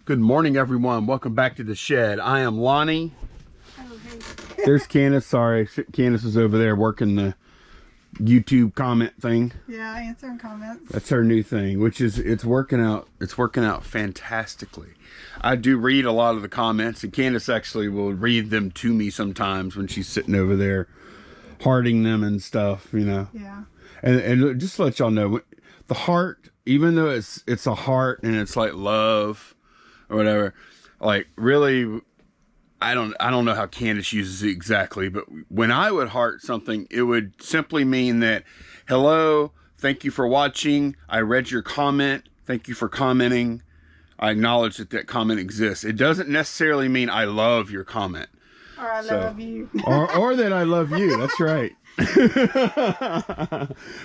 Good morning, everyone. Welcome back to the shed. I am Lonnie. Okay. There's Candace. Sorry, Candace is over there working the YouTube comment thing. Yeah, answering comments. That's her new thing, which is it's working out. It's working out fantastically. I do read a lot of the comments, and Candace actually will read them to me sometimes when she's sitting over there, hearting them and stuff. You know. Yeah. And just to let y'all know, the heart, even though it's a heart and it's like love or whatever, like really, I don't know how Candace uses it exactly, but when I would heart something, it would simply mean that, hello, thank you for watching, I read your comment, thank you for commenting, I acknowledge that comment exists. It doesn't necessarily mean I love your comment. Or I love you. or that I love you, that's right.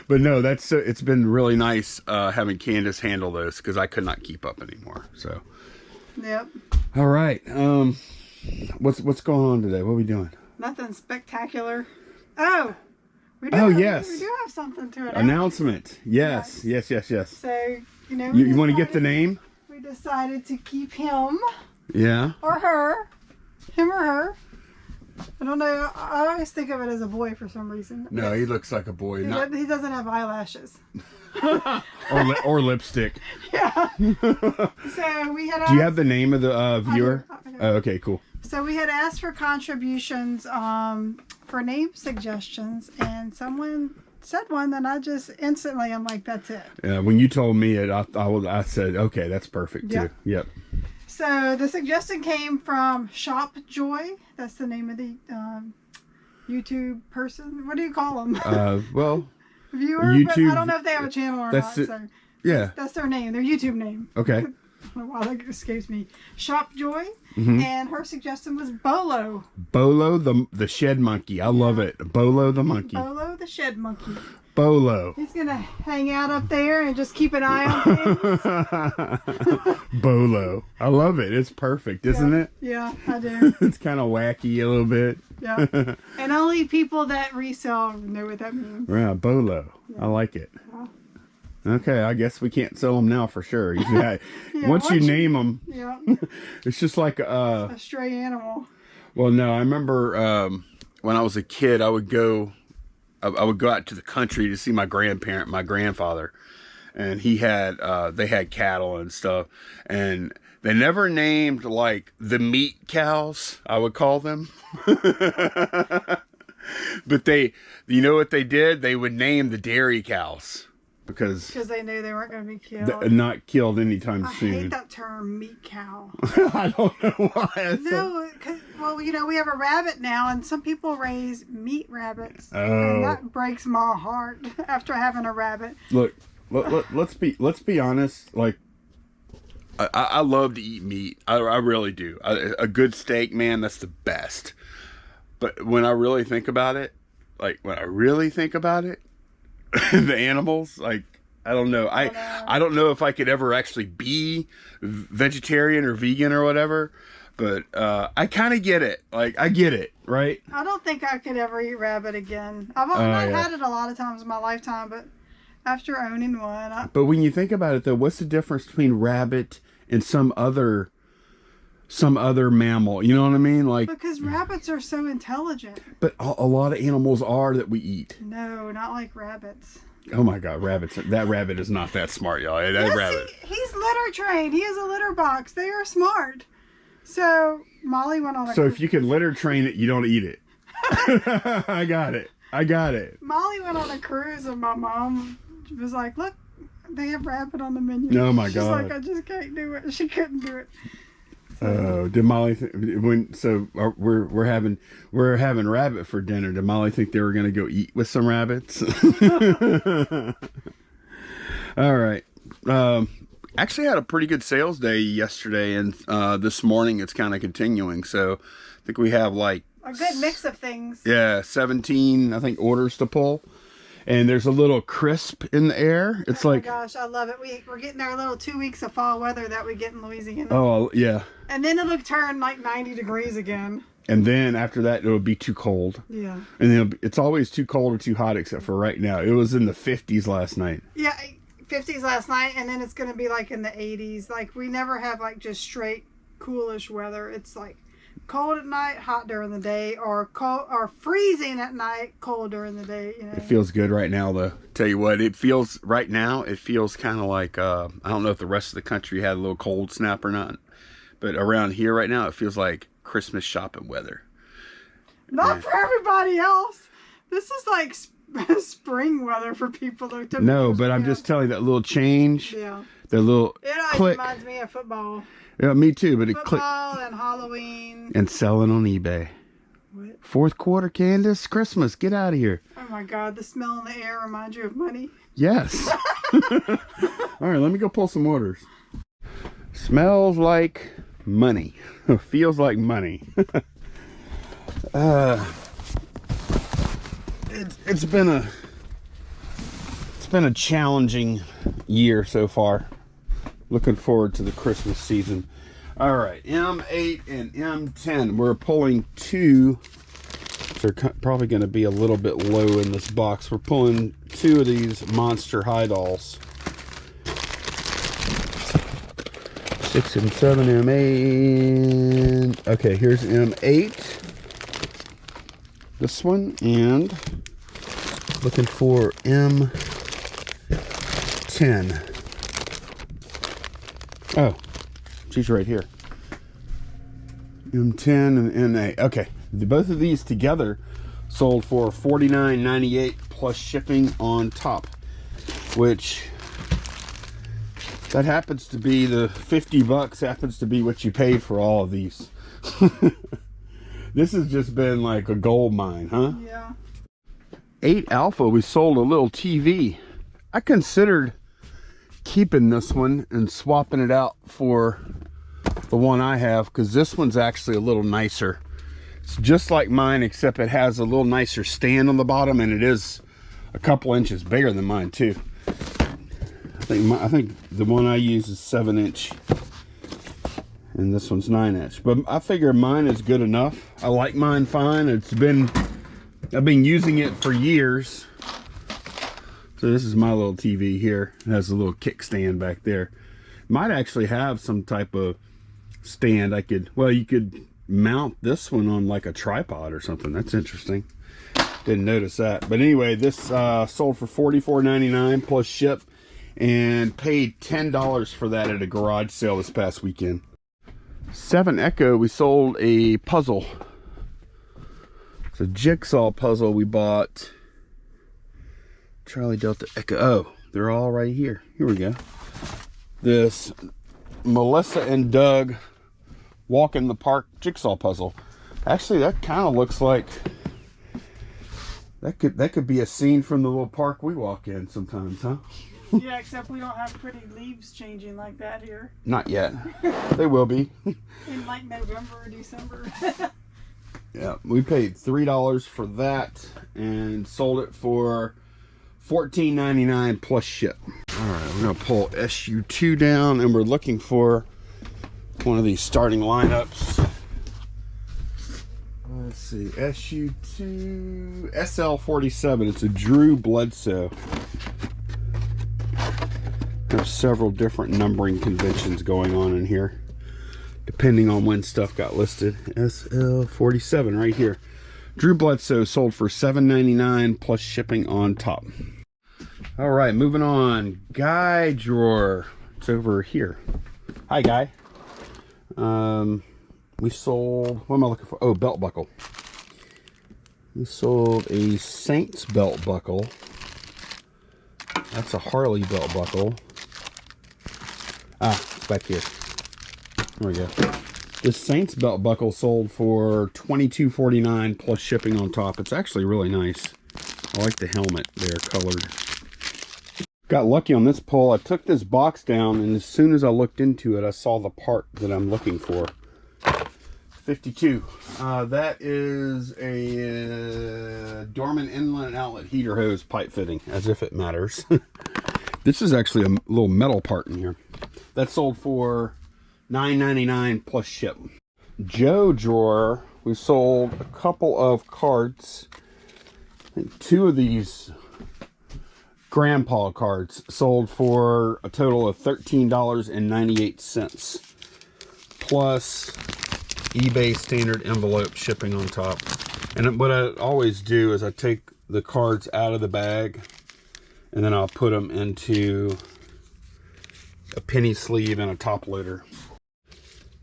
But no, it's been really nice having Candace handle those, because I could not keep up anymore. So yep. All right. What's going on today? What are we doing? Nothing spectacular. Oh, yes, we do have something to announce. Announcement. Yes. So You want to get the name? We decided to keep him Yeah. or her, him or her. I don't know. I always think of it as a boy for some reason. No, he looks like a boy. He doesn't have eyelashes. or lipstick. Yeah. So we had. Do you have the name of the viewer? Oh, okay, cool. So we had asked for contributions for name suggestions, and someone said one that I just instantly, I'm like, that's it. When you told me it, I said, okay, that's perfect too. Yep. So the suggestion came from Shop Joy. That's the name of the YouTube person. What do you call them? Well, viewer. YouTube. But I don't know if they have a channel or not. So yeah. That's their name. Their YouTube name. Okay. Wow, that escapes me. Shop Joy, and her suggestion was Bolo. Bolo the shed monkey. I love it. Bolo the monkey. Bolo the shed monkey. Bolo. He's gonna hang out up there and just keep an eye on things. Bolo. I love it. It's perfect, isn't it? Yeah, I do. It's kind of wacky a little bit. Yeah. And only people that resell know what that means. Yeah, Bolo. Yeah. I like it. Yeah. Okay, I guess we can't sell them now for sure. Once you name them, it's just like a stray animal. Well, no, I remember when I was a kid, I would go out to the country to see my grandfather, and they had cattle and stuff, and they never named like the meat cows, I would call them. But you know what they did? They would name the dairy cows. Because they knew they weren't going to be killed. Not killed anytime soon. I hate that term, meat cow. I don't know why. No, well, we have a rabbit now, and some people raise meat rabbits. Oh. And that breaks my heart after having a rabbit. Look, let's be honest. Like, I love to eat meat. I really do. A good steak, man, that's the best. But when I really think about it, the animals, like, I don't know. I don't know if I could ever actually be vegetarian or vegan or whatever, but I kind of get it. Like, I get it, right? I don't think I could ever eat rabbit again. I've had it a lot of times in my lifetime, but after owning one. But when you think about it, though, what's the difference between rabbit and some other mammal? You know what I mean? Like, because rabbits are so intelligent. But a lot of animals are that we eat. No, not like rabbits. Oh my God, rabbits! That rabbit is not that smart, y'all. Rabbit. He's litter trained. He has a litter box. They are smart. So Molly went on. So if you can litter train it, you don't eat it. I got it. Molly went on a cruise, and my mom was like, "Look, they have rabbit on the menu." Oh my God! She's like, "I just can't do it." She couldn't do it. Did Molly we're having rabbit for dinner? Did Molly think they were gonna go eat with some rabbits? All right. Actually had a pretty good sales day yesterday, and this morning it's kind of continuing. So I think we have like a good mix of things. Yeah, 17 I think orders to pull. And there's a little crisp in the air. It's like, oh my gosh, I love it. We're getting our little 2 weeks of fall weather that we get in Louisiana. Oh, yeah. And then it'll turn like 90 degrees again. And then after that, it'll be too cold. Yeah. And then it's always too cold or too hot, except for right now. It was in the 50s last night. Yeah. 50s last night, and then it's going to be like in the 80s. Like, we never have like just straight coolish weather. It's like cold at night, hot during the day, or cold or freezing at night, cold during the day. You know? It feels good right now, though. Tell you what, it feels right now. It feels kind of like I don't know if the rest of the country had a little cold snap or not, but around here right now, it feels like Christmas shopping weather. Not for everybody else. This is like spring weather for people, though. No, but I'm just telling you that little change. Yeah. The little click. It reminds me of football. Yeah, me too. But football and Halloween. And selling on eBay. What? Fourth quarter, Candace. Christmas. Get out of here. Oh my God. The smell in the air reminds you of money? Yes. All right, let me go pull some orders. Smells like money. Feels like money. It's been a challenging year so far. Looking forward to the Christmas season. All right, M8 and M10. We're pulling two. They're probably going to be a little bit low in this box. We're pulling two of these monster high dolls. 6 and 7 M8. Okay, here's M8. This one, and looking for M10. Oh, she's right here. M10 and M8. Okay, both of these together sold for $49.98 plus shipping on top, which that happens to be the $50 happens to be what you paid for all of these. This has just been like a gold mine, huh? Yeah. 8 Alpha, we sold a little TV. I considered keeping this one and swapping it out for the one I have, because this one's actually a little nicer. It's just like mine, except it has a little nicer stand on the bottom, and it is a couple inches bigger than mine too. I think the one I use is 7-inch. And this one's 9-inch, but I figure mine is good enough. I like mine fine. I've been using it for years. So this is my little TV here. It has a little kickstand back there. Might actually have some type of stand. You could mount this one on like a tripod or something. That's interesting. Didn't notice that. But anyway, this sold for $44.99 plus ship, and paid $10 for that at a garage sale this past weekend. 7 Echo, we sold a puzzle. It's a jigsaw puzzle we bought. Charlie Delta Echo. Oh, they're all right here. Here we go. This Melissa and Doug walk in the park jigsaw puzzle. Actually, that kind of looks like that could be a scene from the little park we walk in sometimes, huh? Yeah, except we don't have pretty leaves changing like that here. Not yet. They will be. In like November or December. Yeah, we paid $3 for that and sold it for $14.99 plus ship. All right, we're gonna pull SU2 down, and we're looking for one of these starting lineups. Let's see, SU2 SL47. It's a Drew Bledsoe. There's several different numbering conventions going on in here, depending on when stuff got listed. SL47 right here. Drew Bledsoe sold for $7.99 plus shipping on top. All right, moving on. Guy drawer. It's over here. Hi, Guy. We sold, what am I looking for? Oh, belt buckle. We sold a Saints belt buckle. That's a Harley belt buckle. Ah, it's back here. There we go. This Saints belt buckle sold for $22.49 plus shipping on top. It's actually really nice. I like the helmet there, colored. Got lucky on this pull. I took this box down, and as soon as I looked into it, I saw the part that I'm looking for. 52. That is a Dorman inlet outlet heater hose pipe fitting, as if it matters. This is actually a little metal part in here. That sold for $9.99 plus ship. Joe drawer, we sold a couple of carts. I think 2 of these grandpa cards, sold for a total of $13.98, plus eBay standard envelope shipping on top. And what I always do is I take the cards out of the bag and then I'll put them into a penny sleeve and a top loader.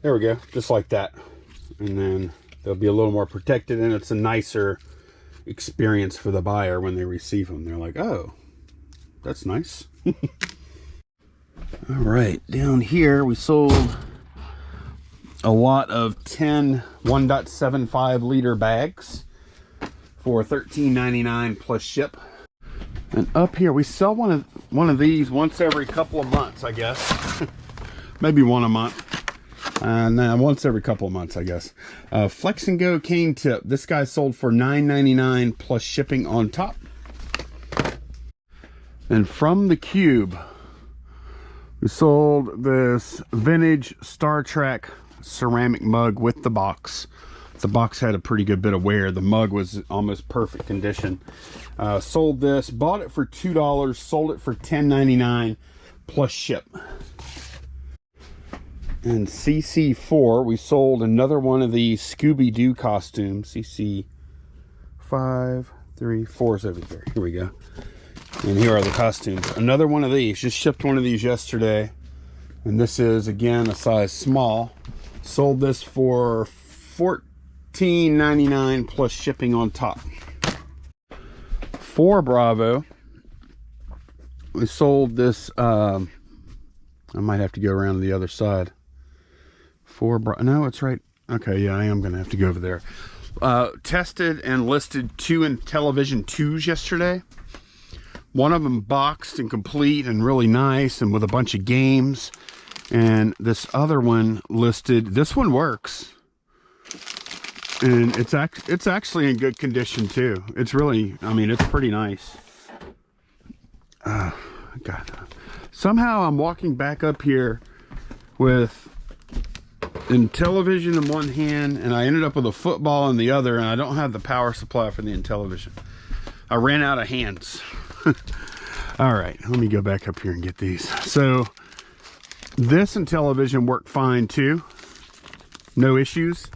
There we go, just like that. And then they'll be a little more protected, and it's a nicer experience for the buyer when they receive them. They're like, oh, that's nice. All right, down here we sold a lot of 10 1.75 liter bags for $13.99 plus ship. And up here we sell one of these once every couple of months, I guess. Maybe one a month. No, once every couple of months, I guess. Flex and Go cane tip. This guy sold for $9.99 plus shipping on top. And from the Cube, we sold this vintage Star Trek ceramic mug with the box. The box had a pretty good bit of wear. The mug was almost perfect condition. Sold this, bought it for $2, sold it for $10.99 plus ship. And CC4, we sold another one of these Scooby-Doo costumes. CC 5, 3, 4's over here. Here we go. And here are the costumes. Another one of these. Just shipped one of these yesterday. And this is, again, a size small. Sold this for $14.99 plus shipping on top. For Bravo, we sold this. I might have to go around to the other side. No, it's right. Okay, yeah, I am going to have to go over there. Tested and listed 2 Intellivision 2s yesterday. One of them boxed and complete and really nice and with a bunch of games. And this other one listed, this one works. And it's actually in good condition too. It's really, I mean, it's pretty nice. God. Somehow I'm walking back up here with Intellivision in one hand, and I ended up with a football in the other, and I don't have the power supply for the Intellivision. I ran out of hands. All right, let me go back up here and get these. So this Intellivision worked fine too. No issues.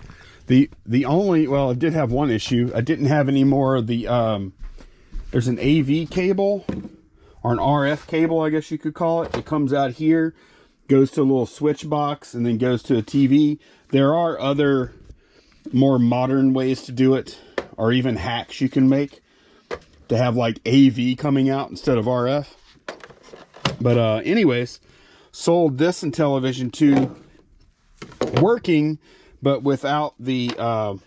The only, well, it did have one issue. I didn't have any more of the, there's an AV cable, or an RF cable, I guess you could call it. It comes out here, goes to a little switch box, and then goes to a TV. There are other more modern ways to do it, or even hacks you can make to have like AV coming out instead of RF. But anyways, sold this Intellivision 2 working, but without the AV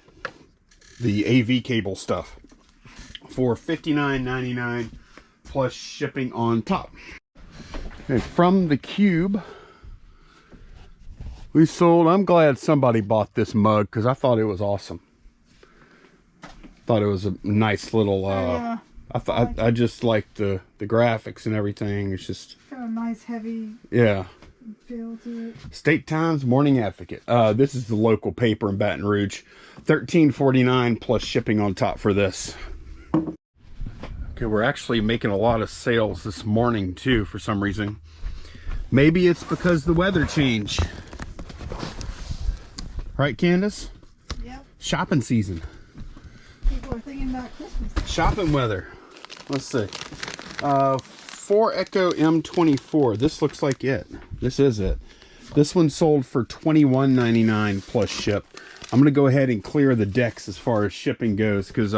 cable stuff, for $59.99 plus shipping on top. Okay, from the Cube, we sold, I'm glad somebody bought this mug because I thought it was awesome. Thought it was a nice little, yeah, I just liked the graphics and everything. It's just got a nice heavy, yeah, feel to it. State Times Morning Advocate. This is the local paper in Baton Rouge. $13.49 plus shipping on top for this. Okay, we're actually making a lot of sales this morning too for some reason. Maybe it's because the weather changed. Right, Candace? Yep. Shopping season. People are thinking about Christmas. Shopping weather. Let's see. 4 Echo M24. This looks like it. This is it. This one sold for $21.99 plus ship. I'm going to go ahead and clear the decks as far as shipping goes, because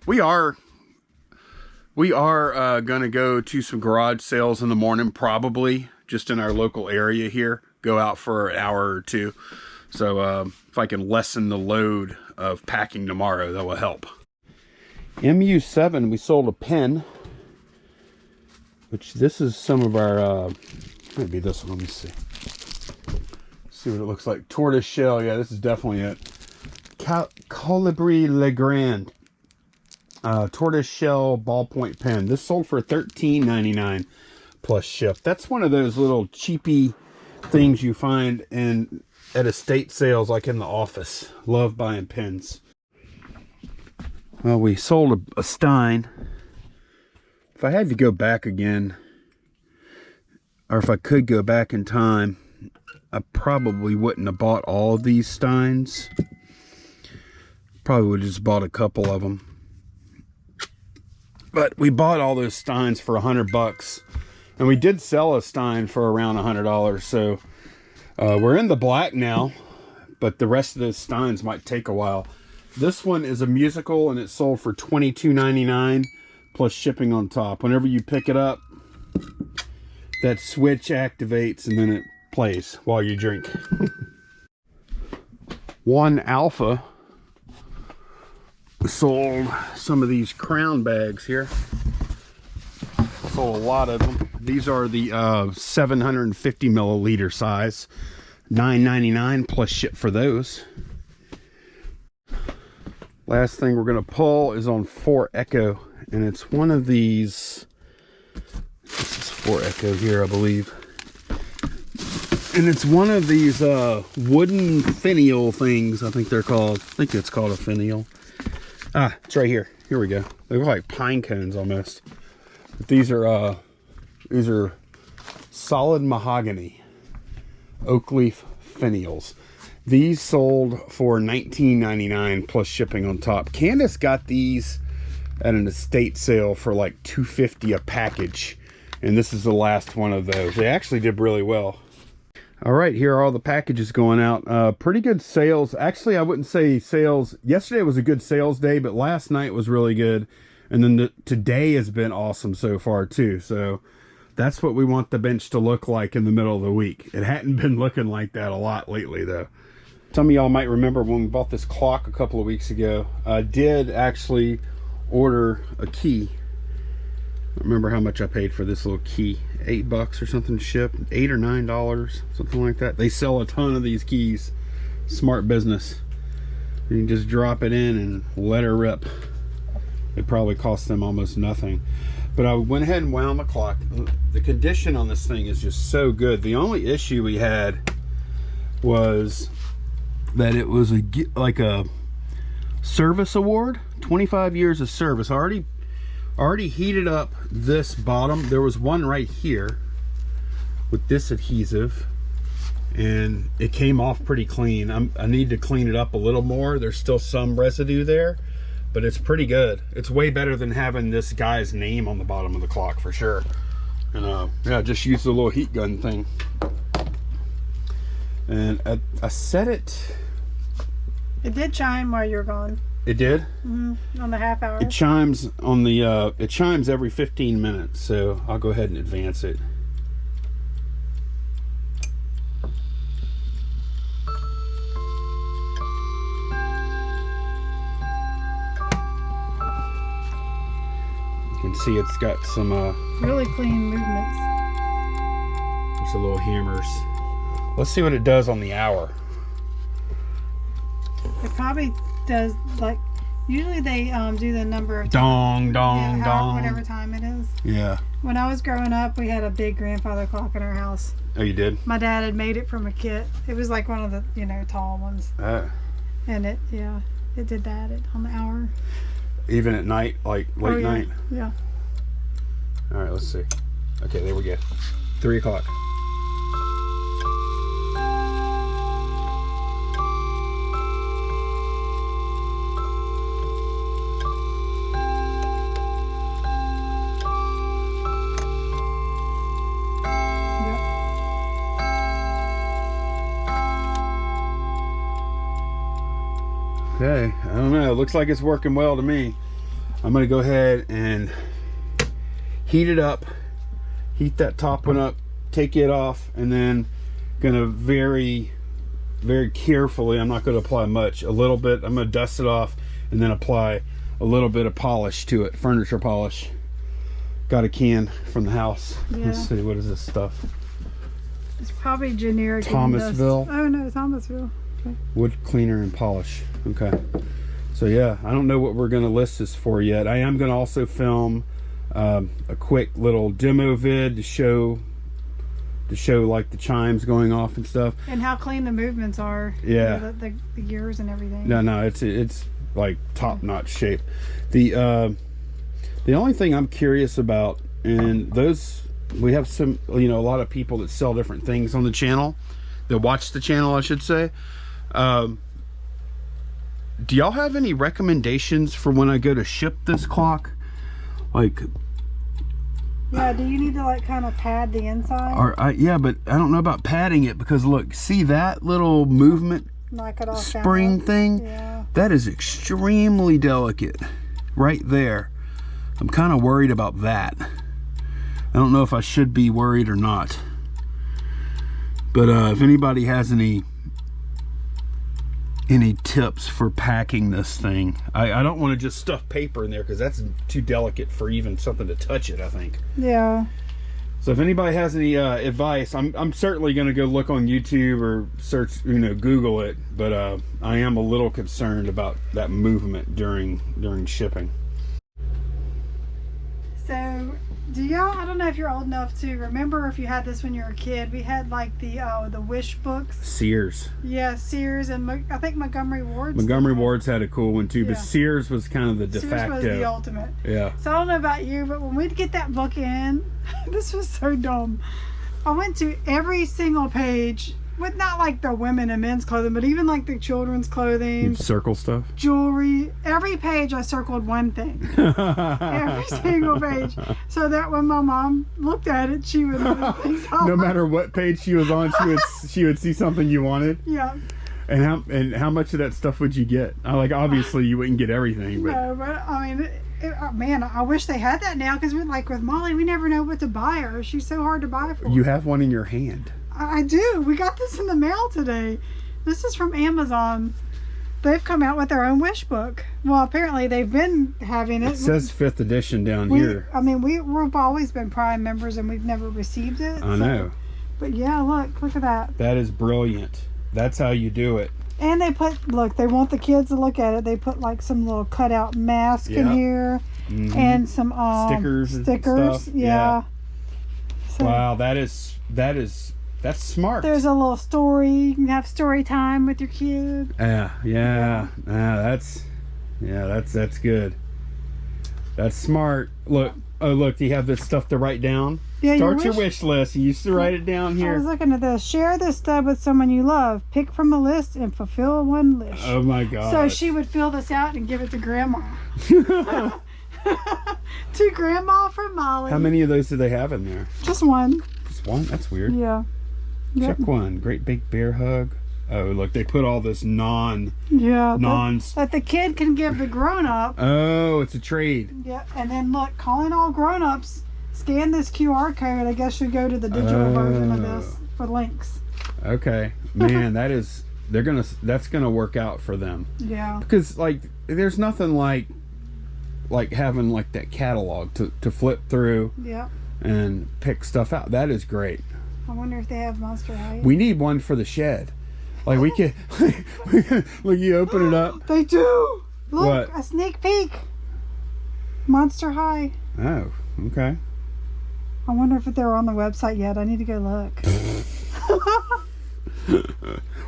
we are going to go to some garage sales in the morning, probably just in our local area here. Go out for an hour or two. So if I can lessen the load of packing tomorrow, that will help. MU7, we sold a pen, which this is some of our, maybe this one, let me see. See what it looks like. Tortoise shell, yeah, this is definitely it. Colibri Legrand. Tortoise shell ballpoint pen. This sold for $13.99 plus ship. That's one of those little cheapy things you find at estate sales, like in the office. Love buying pens. Well, we sold a Stein If I had to go back again, or if I could go back in time, I probably wouldn't have bought all of these steins. Probably would have just bought a couple of them. But we bought all those steins for $100, and we did sell a stein for around $100. So we're in the black now, but the rest of those steins might take a while. This one is a musical, and it sold for $22.99 plus shipping on top. Whenever you pick it up, that switch activates and then it plays while you drink. One Alpha sold some of these crown bags here. Sold a lot of them. These are the 750 milliliter size. $9.99 plus ship for those. Last thing we're going to pull is on 4 Echo, and it's one of these. This is 4 Echo here, I believe. And it's one of these wooden finial things, I think they're called. I think it's called a finial. Ah, it's right here. Here we go. They look like pine cones almost. But these are solid mahogany oak leaf finials. These sold for $19.99 plus shipping on top. Candace got these at an estate sale for like $2.50 a package, and this is the last one of those. They actually did really well. All right, here are all the packages going out. Pretty good sales. Actually, I wouldn't say sales. Yesterday was a good sales day, but last night was really good. And then today has been awesome so far too. So that's what we want the bench to look like in the middle of the week. It hadn't been looking like that a lot lately though. Some of y'all might remember when we bought this clock a couple of weeks ago, I did actually order a key. I don't remember how much I paid for this little key. $8 or something to ship. $8 or $9, something like that. They sell a ton of these keys. Smart business. You can just drop it in and let her rip. It probably cost them almost nothing. But I went ahead and wound the clock. The condition on this thing is just so good. The only issue we had was that it was like a service award. 25 years of service. I already heated up this bottom. There was one right here with this adhesive, and it came off pretty clean. I need to clean it up a little more. There's still some residue there, but it's pretty good. It's way better than having this guy's name on the bottom of the clock for sure. And yeah, just use the little heat gun thing. And I set it. It did chime while you were gone. It did? Mm-hmm. On the half hour. It chimes on the it chimes every 15 minutes, so I'll go ahead and advance it. You can see it's got some really clean movements. There's a little hammers. Let's see what it does on the hour. It probably does, like, usually they do the number of dong, dong, dong. Whatever time it is. Yeah. When I was growing up, we had a big grandfather clock in our house. Oh, you did? My dad had made it from a kit. It was like one of the, tall ones. And it did that on the hour. Even at night, like late night? Yeah. All right, let's see. Okay, there we go. 3 o'clock. Okay, I don't know. It looks like it's working well to me. I'm going to go ahead and heat it up. Heat that top one up. Take it off. And then going to very, very carefully, I'm not going to apply much. A little bit. I'm going to dust it off and then apply a little bit of polish to it. Furniture polish. Got a can from the house. Yeah. Let's see. What is this stuff? It's probably generic. Thomasville. Oh, no. Thomasville. Okay. Wood cleaner and polish. Okay, so yeah, I don't know what we're going to list this for yet. I am going to also film a quick little demo vid to show like the chimes going off and stuff, and how clean the movements are. Yeah, the gears and everything. No, it's like top-notch shape. The The only thing I'm curious about, and those, we have some, you know, a lot of people that sell different things on the channel, that watch the channel, I should say. Do y'all have any recommendations for when I go to ship this clock? Like, yeah, do you need to like kind of pad the inside? Or yeah, but I don't know about padding it, because look, see that little movement spring thing? Yeah. That is extremely delicate right there. I'm kind of worried about that. I don't know if I should be worried or not. But if anybody has any tips for packing this thing, I don't want to just stuff paper in there, because that's too delicate for even something to touch it, I think. Yeah. So if anybody has any advice, I'm certainly going to go look on YouTube or search, you know, Google it. But I am a little concerned about that movement during shipping. So, do y'all, I don't know if you're old enough to remember, if you had this when you were a kid, we had like the Wish books. Sears. Yeah, Sears, and I think Montgomery Ward's. Montgomery Ward's had a cool one too, yeah. But Sears was kind of the de facto. Sears was the ultimate. Yeah. So I don't know about you, but when we'd get that book in, this was so dumb. I went to every single page, with not like the women and men's clothing, but even like the children's clothing. You'd circle stuff? Jewelry. Every page I circled one thing. Every single page. So that when my mom looked at it, she would know things all no matter what page she was on, she would see something you wanted? Yeah. And how much of that stuff would you get? Like, obviously you wouldn't get everything, but... No, but I mean... man, I wish they had that now, because like with Molly, we never know what to buy her. She's so hard to buy for. You have one in your hand. I do. We got this in the mail today. This is from Amazon. They've come out with their own wish book. Well, apparently they've been having it. It says 5th edition down here. I mean, we've always been Prime members and we've never received it. I know. But yeah, look at that. That is brilliant. That's how you do it. And they put, look, they want the kids to look at it. They put like some little cutout mask in here, and some stickers. Stuff. Yeah. So, wow, that's smart. There's a little story. You can have story time with your kid. Yeah. That's good. That's smart. Look, look, do you have this stuff to write down? Yeah, Start your wish list. You used to write it down here. I was looking at this. Share this stub with someone you love. Pick from a list and fulfill one wish. Oh my God. So she would fill this out and give it to Grandma. To Grandma from Molly. How many of those do they have in there? Just one. Just one? That's weird. Yeah. Check one. Great big bear hug. Oh, look, they put all this that the kid can give the grown-up. Oh, it's a trade. Yeah, and then look, calling all grown-ups, scan this QR code. I guess should go to the digital version of this for links. Okay. Man, that's gonna work out for them. Yeah. Because like there's nothing like having like that catalog to flip through. Yeah. And pick stuff out. That is great. I wonder if they have Monster High. We need one for the shed. Like we can look, you open it up. They do. Look, what? A sneak peek. Monster High. Oh, okay. I wonder if they're on the website yet. I need to go look.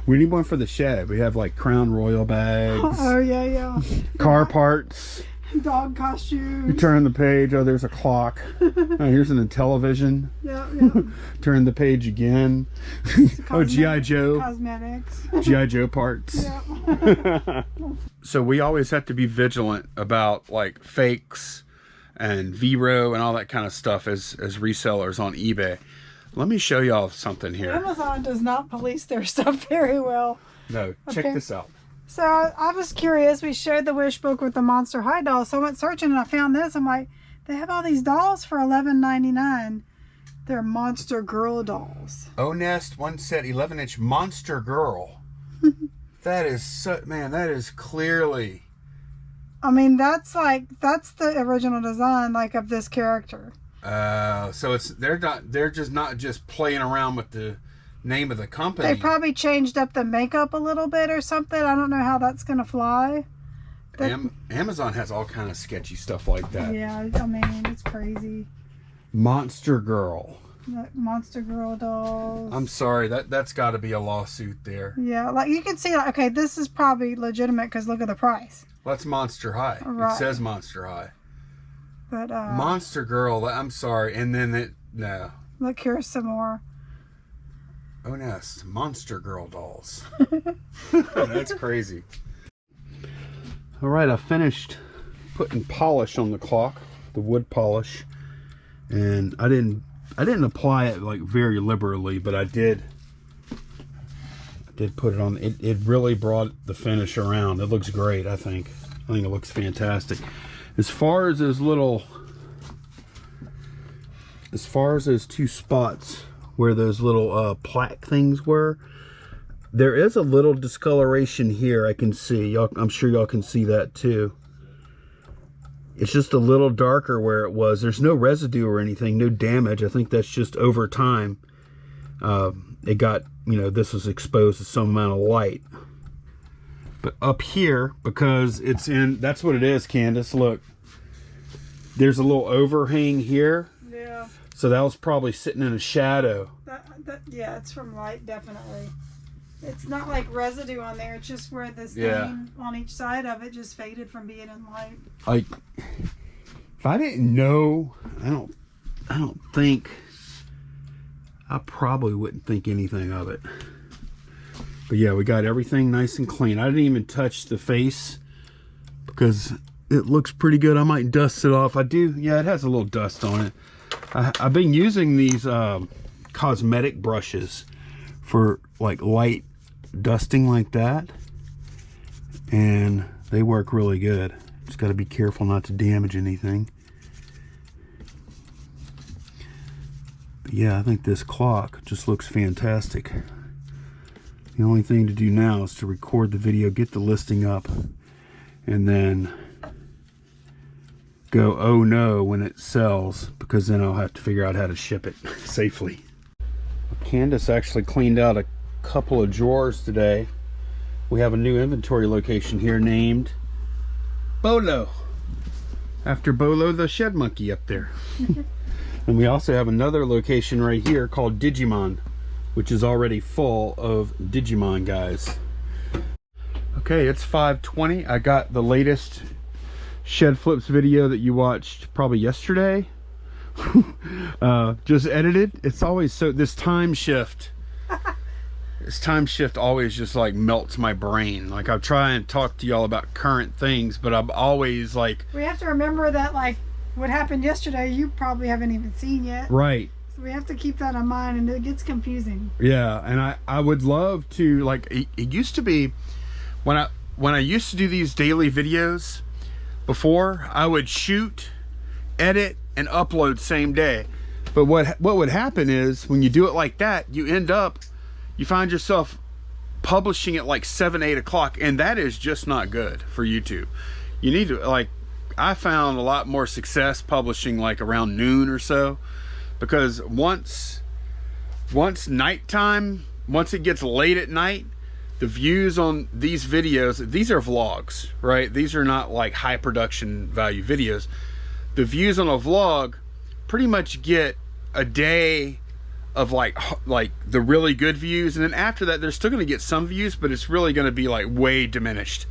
We need one for the shed. We have like Crown Royal bags. Oh yeah. Car parts. Dog costumes. You turn the page. Oh, there's a clock. Oh, here's a television. Yeah. Turn the page again. Oh, G.I. Joe. Cosmetics. G.I. Joe parts. Yeah. So we always have to be vigilant about like fakes and Vero and all that kind of stuff as resellers on eBay. Let me show y'all something here. Amazon does not police their stuff very well. No, check this out. So I was curious. We showed the wish book with the Monster High doll. So I went searching and I found this. I'm like, they have all these dolls for $11.99. They're Monster Girl dolls. O-Nest one set 11-inch Monster Girl. That is that is clearly. I mean, that's the original design like of this character. So they're just not just playing around with the name of the company. They probably changed up the makeup a little bit or something. I don't know how that's gonna fly. Amazon has all kind of sketchy stuff like that. Yeah, I mean, it's crazy. Monster Girl. Monster Girl dolls. I'm sorry, that's got to be a lawsuit there. Yeah, like you can see, like, okay, this is probably legitimate because look at the price. Well, that's Monster High. Right. It says Monster High. But Monster Girl, I'm sorry. And then no. Look, here's some more. Oh, yes. Monster Girl dolls. That's crazy. All right, I finished putting polish on the clock, the wood polish. And I didn't apply it like very liberally, but I did put it on. It really brought the finish around. It looks great, I think. I think it looks fantastic. As far as those two spots where those little plaque things were, there is a little discoloration here. I can see. I'm sure y'all can see that too. It's just a little darker where it was. There's no residue or anything, no damage. I think that's just over time. It got, this was exposed to some amount of light. But up here, because it's in, that's what it is, Candace. Look, there's a little overhang here. Yeah. So that was probably sitting in a shadow. Yeah, it's from light, definitely. It's not like residue on there. It's just where the stain on each side of it just faded from being in light. Like, if I didn't know, I don't think, I probably wouldn't think anything of it. But yeah, we got everything nice and clean. I didn't even touch the face because it looks pretty good. I might dust it off. I do. Yeah, it has a little dust on it. I've been using these cosmetic brushes for like light dusting like that, and they work really good. Just got to be careful not to damage anything. But yeah, I think this clock just looks fantastic. The only thing to do now is to record the video, get the listing up, and then go oh no when it sells, because then I'll have to figure out how to ship it safely. Candace actually cleaned out a couple of drawers today. We have a new inventory location here named Bolo, after Bolo the shed monkey up there. And we also have another location right here called Digimon, which is already full of Digimon guys. Okay, it's 5:20. I got the latest shed flips video that you watched probably yesterday. Just edited. It's always so, this time shift always just like melts my brain. Like, I try and talk to y'all about current things, but I'm always like, we have to remember that like what happened yesterday you probably haven't even seen yet. Right. So we have to keep that in mind, and it gets confusing. Yeah, and I would love to, like, it used to be when I used to do these daily videos before, I would shoot, edit, and upload same day. But what would happen is, when you do it like that, you find yourself publishing at like 7, 8 o'clock, and that is just not good for YouTube. You need to, like, I found a lot more success publishing like around noon or so, because once nighttime, once it gets late at night, the views on these videos, these are vlogs, right? These are not like high production value videos. The views on a vlog pretty much get a day of like the really good views, and then after that they're still going to get some views, but it's really going to be like way diminished.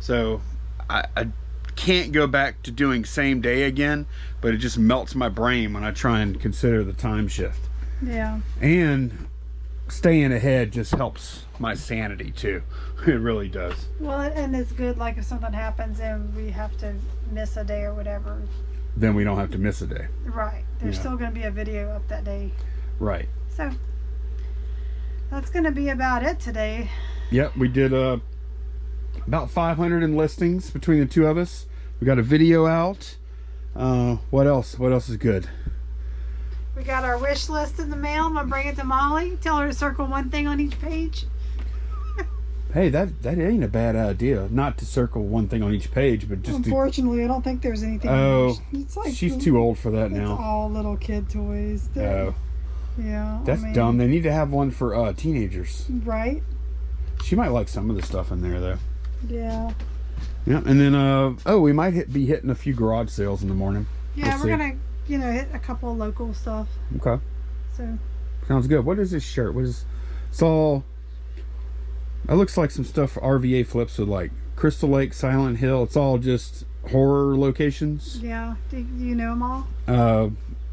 So I can't go back to doing same day again, but it just melts my brain when I try and consider the time shift. Yeah. And staying ahead just helps my sanity too. It really does. Well, and it's good, like if something happens and we have to miss a day or whatever, then we don't have to miss a day. Right. There's still going to be a video up that day. Right. So that's going to be about it today. Yep, we did about 500 in listings between the two of us. We got a video out. What else? What else is good? We got our wish list in the mail. I'm gonna bring it to Molly. Tell her to circle one thing on each page. Hey, that ain't a bad idea. Not to circle one thing on each page, but just unfortunately, I don't think there's anything. Oh, it's like, she's too old for that now. It's all little kid toys. Oh, yeah. That's dumb. They need to have one for teenagers. Right. She might like some of the stuff in there though. Yeah. Yeah, and then we might be hitting a few garage sales in the morning. Yeah, we're gonna hit a couple of local stuff. Okay. So. Sounds good. What is this shirt? It's all. It looks like some stuff for RVA flips with like Crystal Lake, Silent Hill. It's all just horror locations. Yeah. Do you know them all?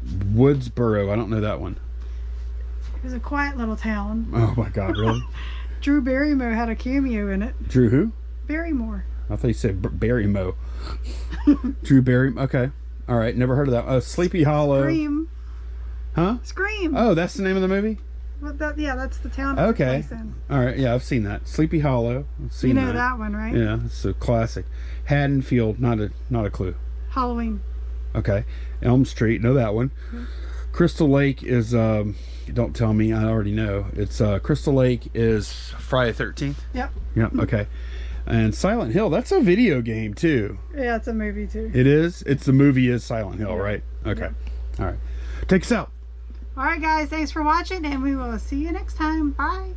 Woodsboro. I don't know that one. It was a quiet little town. Oh my God, really? Drew Barrymore had a cameo in it. Drew who? Barrymore. I thought you said Barrymore. Drew Barrymore. Okay. All right. Never heard of that. Sleepy Hollow. Scream. Huh? Scream. Oh, that's the name of the movie? Well, that's the town. Okay. All right. Yeah, I've seen that. Sleepy Hollow. I've seen you know that one, right? Yeah, it's a classic. Haddonfield. Not a clue. Halloween. Okay. Elm Street. Know that one. Mm-hmm. Crystal Lake is. Don't tell me. I already know. It's Crystal Lake is Friday the 13th. Yep. Yep. Okay. And Silent Hill. That's a video game too. Yeah, it's a movie too. It is. It's the movie is Silent Hill, right? Okay. Yep. All right. Take us out. All right, guys. Thanks for watching, and we will see you next time. Bye.